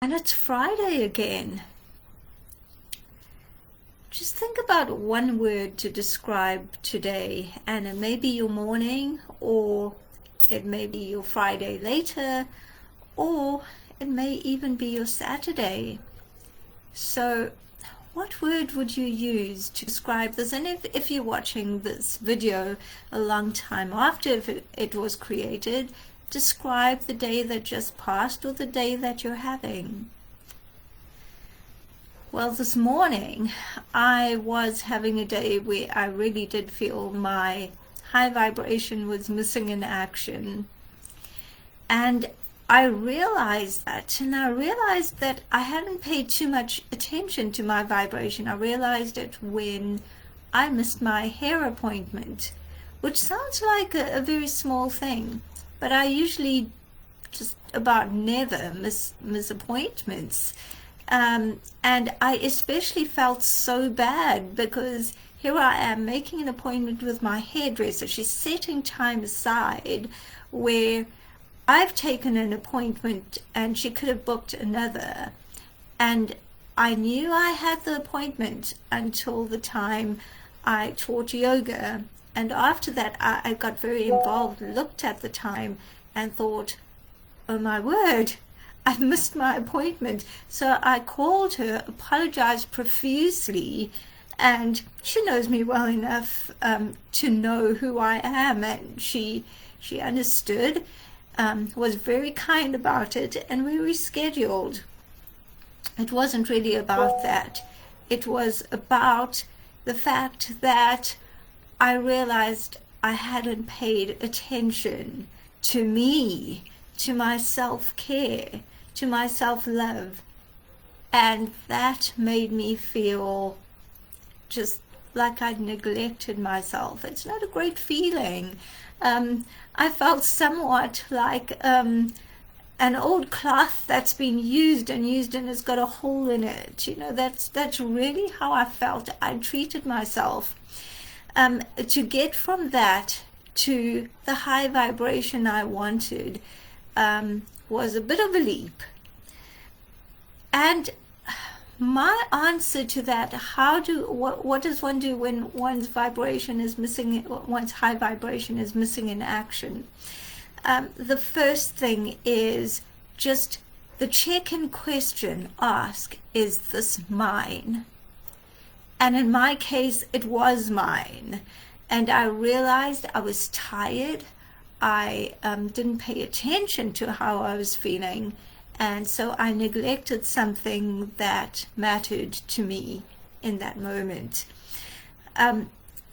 And it's Friday again. Just think about one word to describe today, and it may be your morning, or it may be your Friday later, or it may even be your Saturday. So, what word would you use to describe this? And if you're watching this video a long time after it was created, describe the day that just passed or the day that you're having. Well, this morning I was having a day where I really did feel my high vibration was missing in action. And I realized that, I hadn't paid too much attention to my vibration. I realized it when I missed my hair appointment, which sounds like a very small thing, but I usually just about never miss appointments. And I especially felt so bad because here I am making an appointment with my hairdresser. She's setting time aside where I've taken an appointment and she could have booked another. And I knew I had the appointment until the time I taught yoga. And after that, I got very involved, looked at the time and thought, oh my word, I've missed my appointment. So I called her, apologized profusely, and she knows me well enough to know who I am, and she understood, was very kind about it, and we rescheduled. It wasn't really about that. It was about the fact that I realized I hadn't paid attention to me, to my self-care, to my self-love, and that made me feel just like I'd neglected myself. It's not a great feeling. I felt somewhat like an old cloth that's been used and has got a hole in it. That's really how I felt. I treated myself. To get from that to the high vibration I wanted was a bit of a leap. And my answer to that, what does one do when one's vibration is missing, one's high vibration is missing in action? The first thing is just the check-in question, ask, is this mine? And in my case, it was mine. And I realized I was tired. I didn't pay attention to how I was feeling, and so I neglected something that mattered to me in that moment. And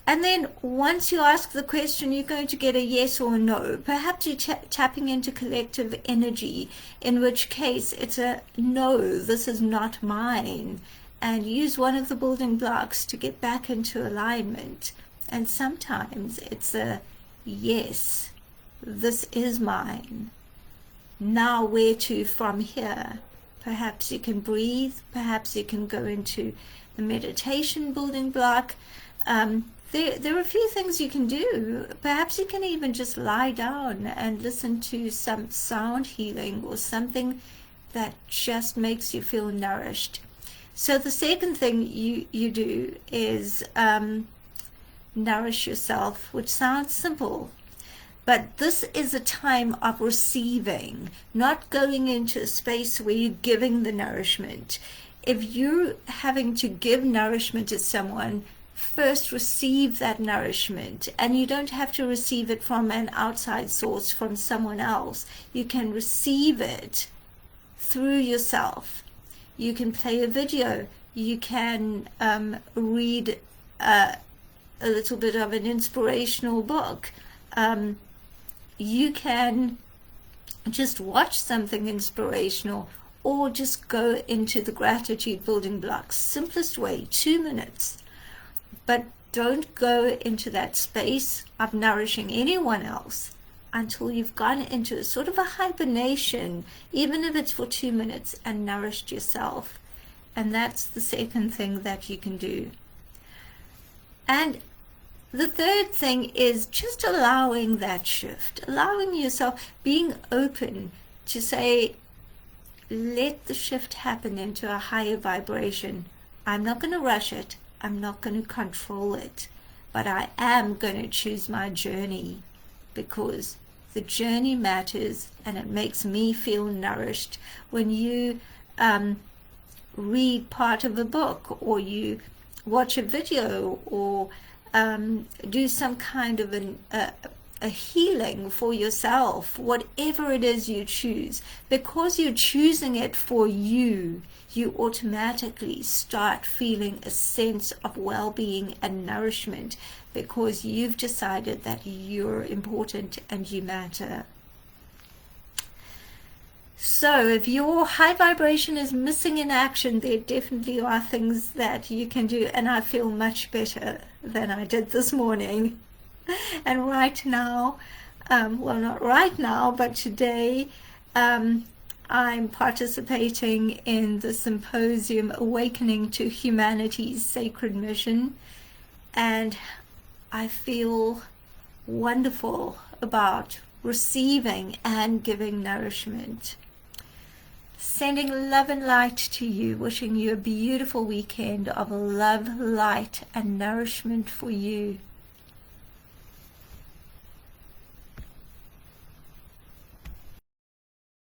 then once you ask the question, you're going to get a yes or no. Perhaps you're tapping into collective energy, in which case it's a no, this is not mine. And use one of the building blocks to get back into alignment. And sometimes it's a yes, this is mine. Now where to from here? Perhaps you can breathe. Perhaps you can go into the meditation building block. There are a few things you can do. Perhaps you can even just lie down and listen to some sound healing or something that just makes you feel nourished. So the second thing you do is nourish yourself, which sounds simple. But this is a time of receiving, not going into a space where you're giving the nourishment. If you're having to give nourishment to someone, first receive that nourishment. And you don't have to receive it from an outside source, from someone else. You can receive it through yourself. You can play a video. You can read a little bit of an inspirational book. You can just watch something inspirational, or just go into the gratitude building blocks. Simplest way, 2 minutes. But don't go into that space of nourishing anyone else until you've gone into a sort of a hibernation, even if it's for 2 minutes, and nourished yourself. And that's the second thing that you can do. And the third thing is just allowing that shift, allowing yourself, being open to say, let the shift happen into a higher vibration. I'm not going to rush it. I'm not going to control it. But I am going to choose my journey, because the journey matters, and it makes me feel nourished. When you read part of a book, or you watch a video, or do some kind of a healing for yourself, whatever it is you choose, because you're choosing it for you, you automatically start feeling a sense of well-being and nourishment, because you've decided that you're important and you matter. So if your high vibration is missing in action, there definitely are things that you can do, and I feel much better than I did this morning. And right now, well, not right now, but today, I'm participating in the symposium Awakening to Humanity's Sacred Mission, and I feel wonderful about receiving and giving nourishment. Sending love and light to you, wishing you a beautiful weekend of love, light, and nourishment for you.